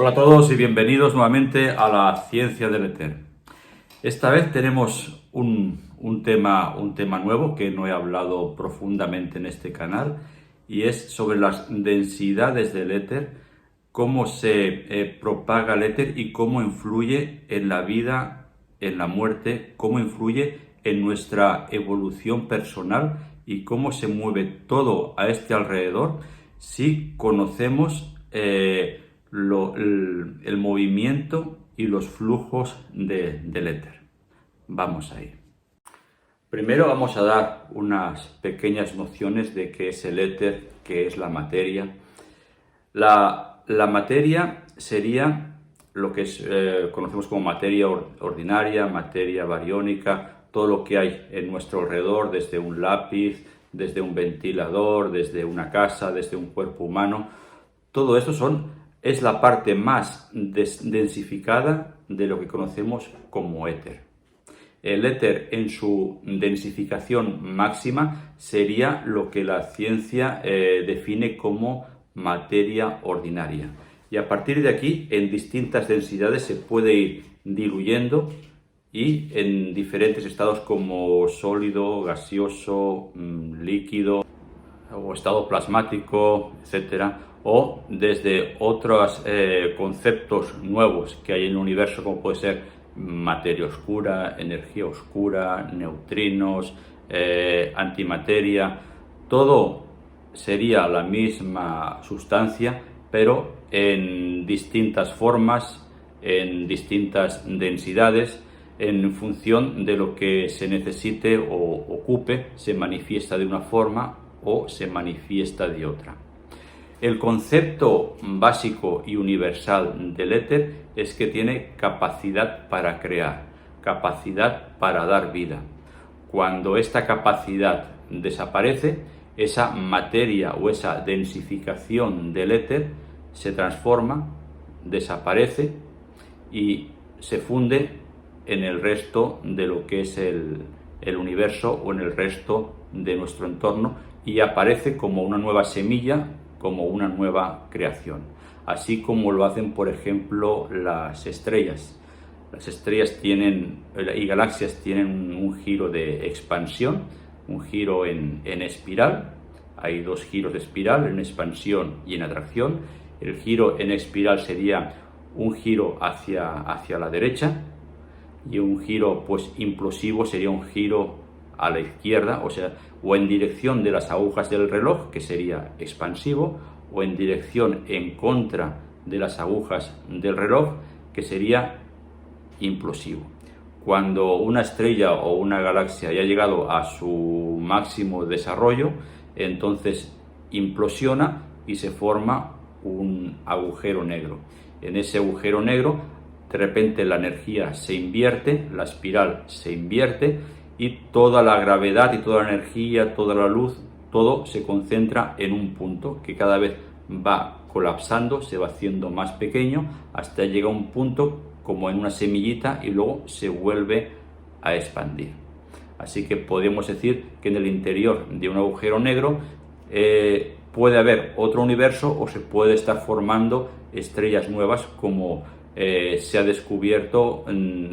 Hola a todos y bienvenidos nuevamente a la ciencia del éter. Esta vez tenemos un tema nuevo que no he hablado profundamente en este canal y es sobre las densidades del éter, cómo se propaga el éter y cómo influye en la vida, en la muerte, cómo influye en nuestra evolución personal y cómo se mueve todo a este alrededor si conocemos el movimiento y los flujos del éter. Vamos ahí. Primero vamos a dar unas pequeñas nociones de qué es el éter, qué es la materia. La materia sería lo que conocemos como materia ordinaria, materia bariónica, todo lo que hay en nuestro alrededor, desde un lápiz, desde un ventilador, desde una casa, desde un cuerpo humano. Todo esto es la parte más densificada de lo que conocemos como éter. El éter en su densificación máxima sería lo que la ciencia define como materia ordinaria. Y a partir de aquí, en distintas densidades se puede ir diluyendo y en diferentes estados como sólido, gaseoso, líquido o estado plasmático, etcétera, o desde otros conceptos nuevos que hay en el universo, como puede ser materia oscura, energía oscura, neutrinos, antimateria. Todo sería la misma sustancia, pero en distintas formas, en distintas densidades, en función de lo que se necesite o ocupe, se manifiesta de una forma o se manifiesta de otra. El concepto básico y universal del éter es que tiene capacidad para crear, capacidad para dar vida. Cuando esta capacidad desaparece, esa materia o esa densificación del éter se transforma, desaparece y se funde en el resto de lo que es el universo o en el resto de nuestro entorno y aparece como una nueva semilla, como una nueva creación, así como lo hacen, por ejemplo, las estrellas. Las estrellas y galaxias tienen un giro de expansión, un giro en espiral. Hay dos giros de espiral, en expansión y en atracción. El giro en espiral sería un giro hacia la derecha y un giro implosivo sería un giro a la izquierda, o en dirección de las agujas del reloj, que sería expansivo, o en dirección en contra de las agujas del reloj, que sería implosivo. Cuando una estrella o una galaxia haya llegado a su máximo desarrollo, entonces implosiona y se forma un agujero negro. En ese agujero negro, de repente la energía se invierte, la espiral se invierte y toda la gravedad y toda la energía, toda la luz, todo se concentra en un punto que cada vez va colapsando, se va haciendo más pequeño hasta llegar a un punto como en una semillita y luego se vuelve a expandir. Así que podemos decir que en el interior de un agujero negro puede haber otro universo o se puede estar formando estrellas nuevas como se ha descubierto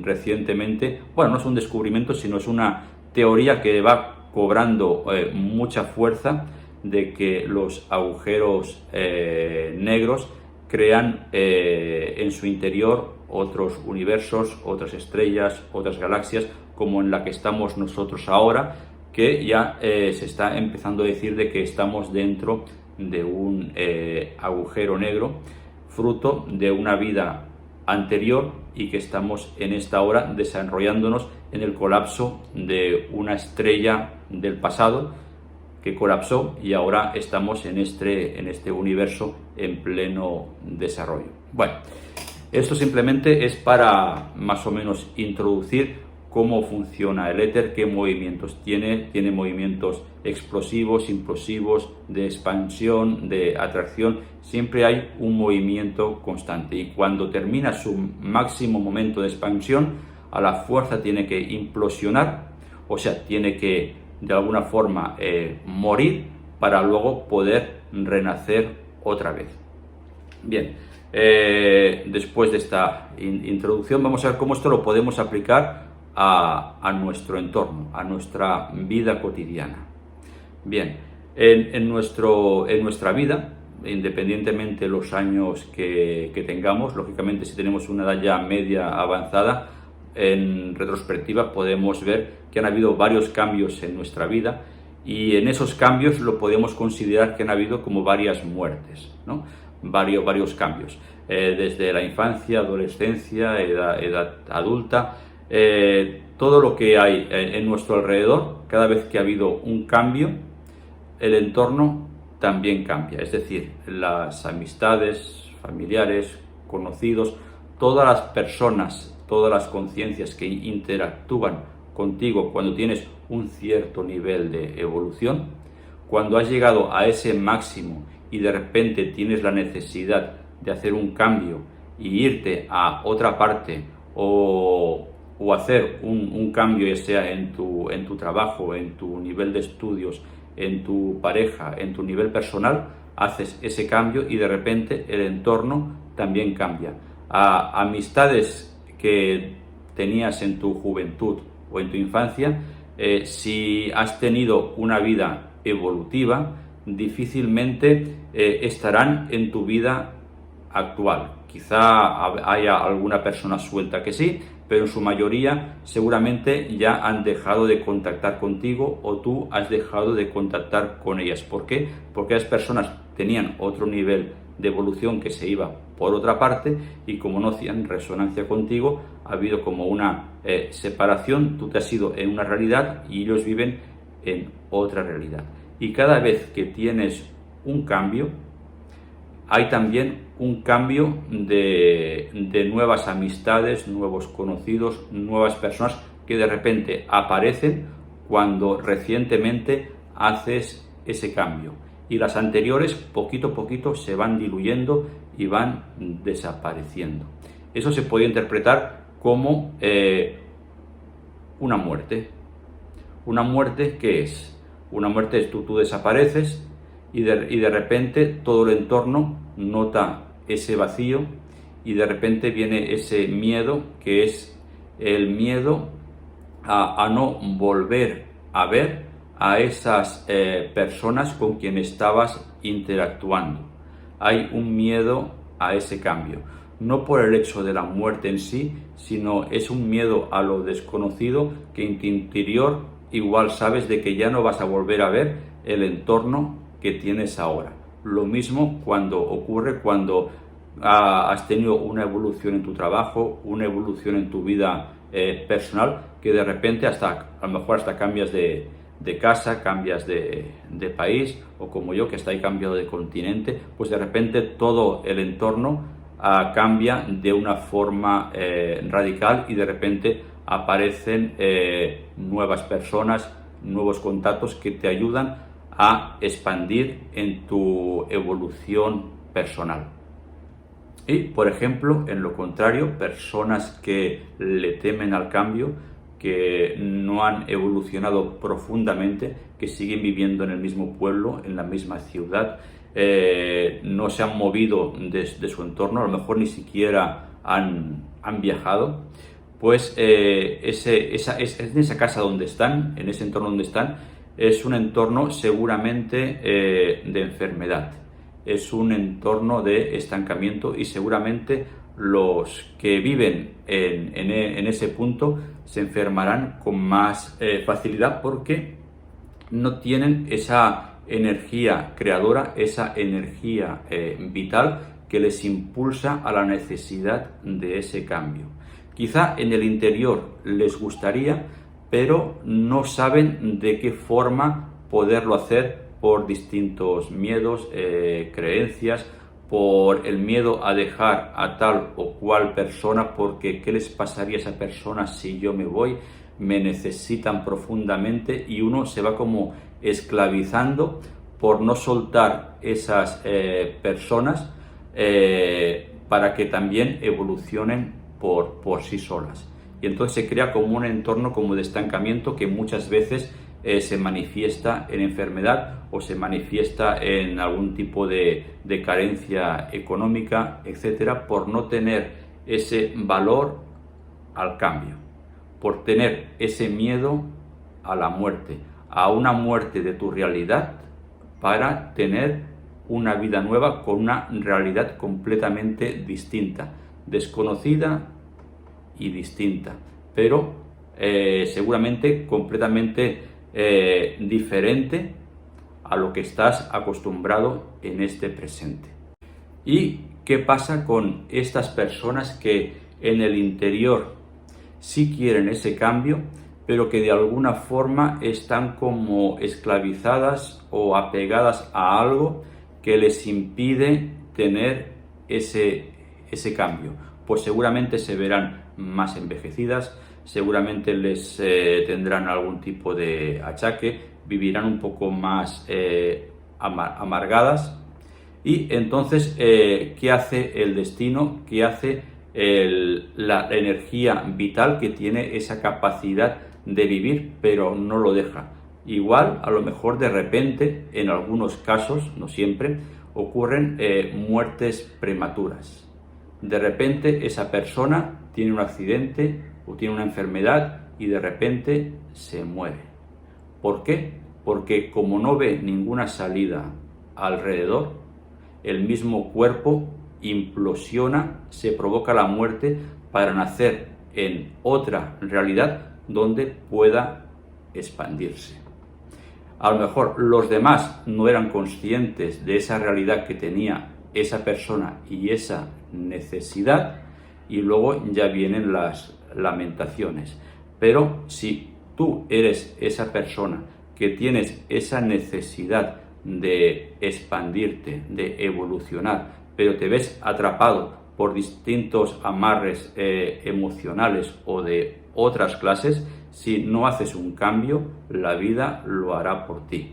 recientemente. Bueno, no es un descubrimiento, sino es una teoría que va cobrando mucha fuerza, de que los agujeros negros crean en su interior otros universos, otras estrellas, otras galaxias, como en la que estamos nosotros ahora, que ya se está empezando a decir de que estamos dentro de un agujero negro, fruto de una vida anterior y que estamos en esta hora desarrollándonos en el colapso de una estrella del pasado que colapsó y ahora estamos en este universo en pleno desarrollo. Bueno, esto simplemente es para más o menos introducir cómo funciona el éter, qué movimientos tiene movimientos explosivos, implosivos, de expansión, de atracción. Siempre hay un movimiento constante y cuando termina su máximo momento de expansión, a la fuerza tiene que implosionar, tiene que de alguna forma morir para luego poder renacer otra vez. Bien, Después de esta introducción, vamos a ver cómo esto lo podemos aplicar a nuestro entorno, a nuestra vida cotidiana. Bien, en nuestra vida, independientemente de los años que tengamos, lógicamente si tenemos una edad ya media avanzada, en retrospectiva podemos ver que han habido varios cambios en nuestra vida, y en esos cambios lo podemos considerar que han habido como varias muertes, ¿no? Varios cambios, desde la infancia, adolescencia, edad adulta, todo lo que hay en nuestro alrededor. Cada vez que ha habido un cambio, el entorno también cambia, es decir, las amistades, familiares, conocidos, todas las personas, todas las conciencias que interactúan contigo cuando tienes un cierto nivel de evolución, cuando has llegado a ese máximo y de repente tienes la necesidad de hacer un cambio y irte a otra parte, o hacer un cambio, ya sea en tu trabajo, en tu nivel de estudios, en tu pareja, en tu nivel personal, haces ese cambio y de repente el entorno también cambia. A amistades que tenías en tu juventud o en tu infancia, si has tenido una vida evolutiva, difícilmente estarán en tu vida actual. Quizá haya alguna persona suelta que sí, pero en su mayoría seguramente ya han dejado de contactar contigo, o tú has dejado de contactar con ellas. ¿Por qué? Porque las personas tenían otro nivel de evolución que se iba por otra parte, y como no hacían resonancia contigo, ha habido como una separación. Tú te has ido en una realidad y ellos viven en otra realidad. Y cada vez que tienes un cambio, hay también un cambio de nuevas amistades, nuevos conocidos, nuevas personas que de repente aparecen cuando recientemente haces ese cambio, y las anteriores poquito a poquito se van diluyendo y van desapareciendo. Eso se puede interpretar como una muerte. ¿Una muerte qué es? Una muerte es tú desapareces, y de repente todo el entorno nota ese vacío, y de repente viene ese miedo, que es el miedo a no volver a ver a esas personas con quienes estabas interactuando. Hay un miedo a ese cambio, no por el hecho de la muerte en sí, sino es un miedo a lo desconocido, que en tu interior igual sabes de que ya no vas a volver a ver el entorno que tienes ahora. Lo mismo ocurre cuando has tenido una evolución en tu trabajo, una evolución en tu vida personal, que de repente a lo mejor hasta cambias de casa, cambias de país, o como yo, que está ahí cambiado de continente, pues de repente todo el entorno cambia de una forma radical, y de repente aparecen nuevas personas, nuevos contactos que te ayudan a expandir en tu evolución personal. Y, por ejemplo, en lo contrario, personas que le temen al cambio, que no han evolucionado profundamente, que siguen viviendo en el mismo pueblo, en la misma ciudad, no se han movido de su entorno, a lo mejor ni siquiera han viajado, pues en esa casa donde están, en ese entorno donde están, es un entorno seguramente de enfermedad, es un entorno de estancamiento, y seguramente los que viven en ese punto se enfermarán con más facilidad, porque no tienen esa energía creadora, esa energía vital que les impulsa a la necesidad de ese cambio. Quizá en el interior les gustaría, pero no saben de qué forma poderlo hacer, por distintos miedos, creencias, por el miedo a dejar a tal o cual persona, porque ¿qué les pasaría a esa persona si yo me voy? Me necesitan profundamente, y uno se va como esclavizando por no soltar esas personas para que también evolucionen por sí solas. Y entonces se crea como un entorno como de estancamiento, que muchas veces se manifiesta en enfermedad o se manifiesta en algún tipo de carencia económica, etcétera, por no tener ese valor al cambio, por tener ese miedo a la muerte, a una muerte de tu realidad, para tener una vida nueva con una realidad completamente distinta, desconocida y distinta, pero seguramente completamente diferente a lo que estás acostumbrado en este presente. ¿Y qué pasa con estas personas que en el interior sí quieren ese cambio, pero que de alguna forma están como esclavizadas o apegadas a algo que les impide tener ese cambio? Pues seguramente se verán más envejecidas, seguramente les tendrán algún tipo de achaque, vivirán un poco más amargadas. Y entonces, ¿qué hace el destino? ¿Qué hace la energía vital que tiene esa capacidad de vivir, pero no lo deja? Igual, a lo mejor de repente, en algunos casos, no siempre, ocurren muertes prematuras. De repente esa persona tiene un accidente o tiene una enfermedad y de repente se muere. ¿Por qué? Porque como no ve ninguna salida alrededor, el mismo cuerpo implosiona, se provoca la muerte para nacer en otra realidad donde pueda expandirse. A lo mejor los demás no eran conscientes de esa realidad que tenía esa persona y esa necesidad, y luego ya vienen las lamentaciones. Pero si tú eres esa persona que tienes esa necesidad de expandirte, de evolucionar, pero te ves atrapado por distintos amarres emocionales o de otras clases, si no haces un cambio, la vida lo hará por ti.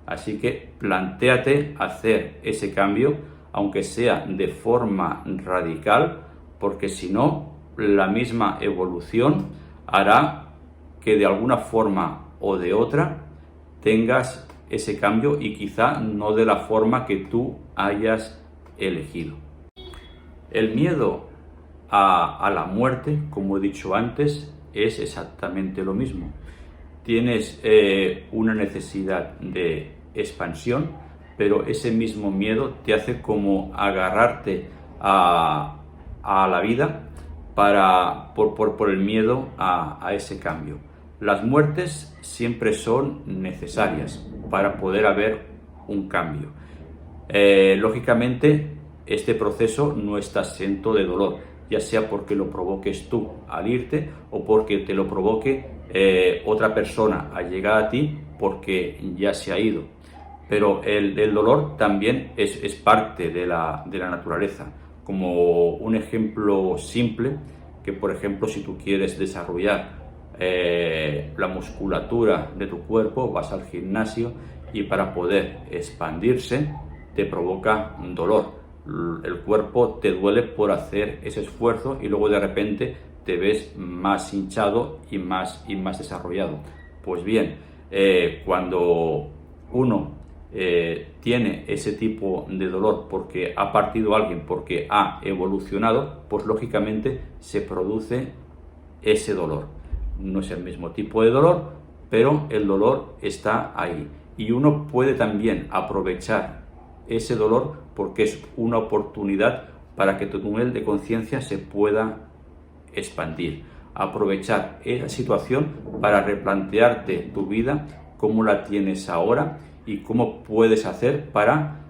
Así que plantéate hacer ese cambio, aunque sea de forma radical, porque si no, la misma evolución hará que de alguna forma o de otra tengas ese cambio, y quizá no de la forma que tú hayas elegido. El miedo a la muerte, como he dicho antes, es exactamente lo mismo. Tienes una necesidad de expansión, pero ese mismo miedo te hace como agarrarte a la vida por el miedo a ese cambio. Las muertes siempre son necesarias para poder haber un cambio. Lógicamente, este proceso no está exento de dolor, ya sea porque lo provoques tú al irte o porque te lo provoque otra persona al llegar a ti porque ya se ha ido. Pero el dolor también es parte de la naturaleza. Como un ejemplo simple, que por ejemplo, si tú quieres desarrollar la musculatura de tu cuerpo, vas al gimnasio y para poder expandirse te provoca dolor. El cuerpo te duele por hacer ese esfuerzo y luego de repente te ves más hinchado y más desarrollado. Pues bien, cuando uno tiene ese tipo de dolor porque ha partido alguien, porque ha evolucionado, pues lógicamente se produce ese dolor. No es el mismo tipo de dolor, pero el dolor está ahí. Y uno puede también aprovechar ese dolor porque es una oportunidad para que tu nivel de conciencia se pueda expandir. Aprovechar esa situación para replantearte tu vida, cómo la tienes ahora y cómo puedes hacer para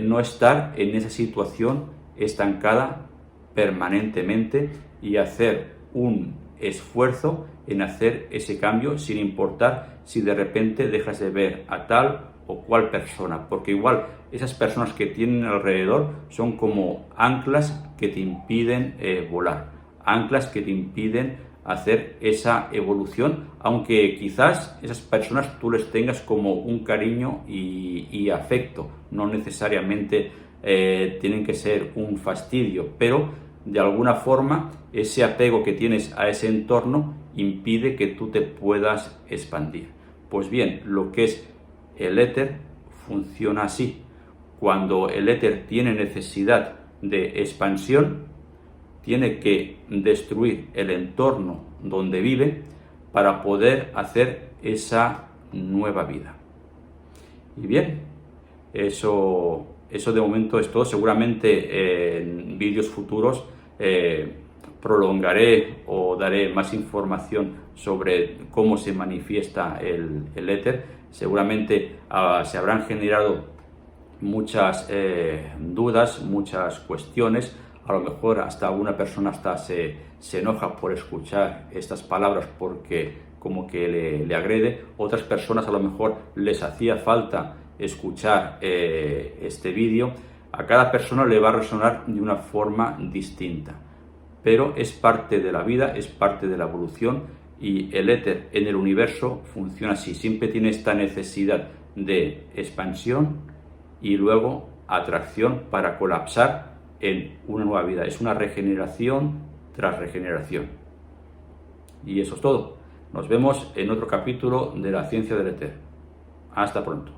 no estar en esa situación estancada permanentemente, y hacer un esfuerzo en hacer ese cambio sin importar si de repente dejas de ver a tal o cual persona, porque igual esas personas que tienen alrededor son como anclas que te impiden volar, anclas que te impiden hacer esa evolución, aunque quizás esas personas tú les tengas como un cariño y afecto, no necesariamente tienen que ser un fastidio, pero de alguna forma ese apego que tienes a ese entorno impide que tú te puedas expandir. Pues bien, lo que es el éter funciona así. Cuando el éter tiene necesidad de expansión, tiene que destruir el entorno donde vive para poder hacer esa nueva vida. Y bien, eso de momento es todo. Seguramente en vídeos futuros prolongaré o daré más información sobre cómo se manifiesta el éter. Seguramente se habrán generado muchas dudas, muchas cuestiones. A lo mejor hasta alguna persona se enoja por escuchar estas palabras porque como que le agrede. Otras personas a lo mejor les hacía falta escuchar este vídeo. A cada persona le va a resonar de una forma distinta, pero es parte de la vida, es parte de la evolución, y el éter en el universo funciona así. Siempre tiene esta necesidad de expansión y luego atracción para colapsar en una nueva vida. Es una regeneración tras regeneración. Y eso es todo. Nos vemos en otro capítulo de la ciencia del éter. Hasta pronto.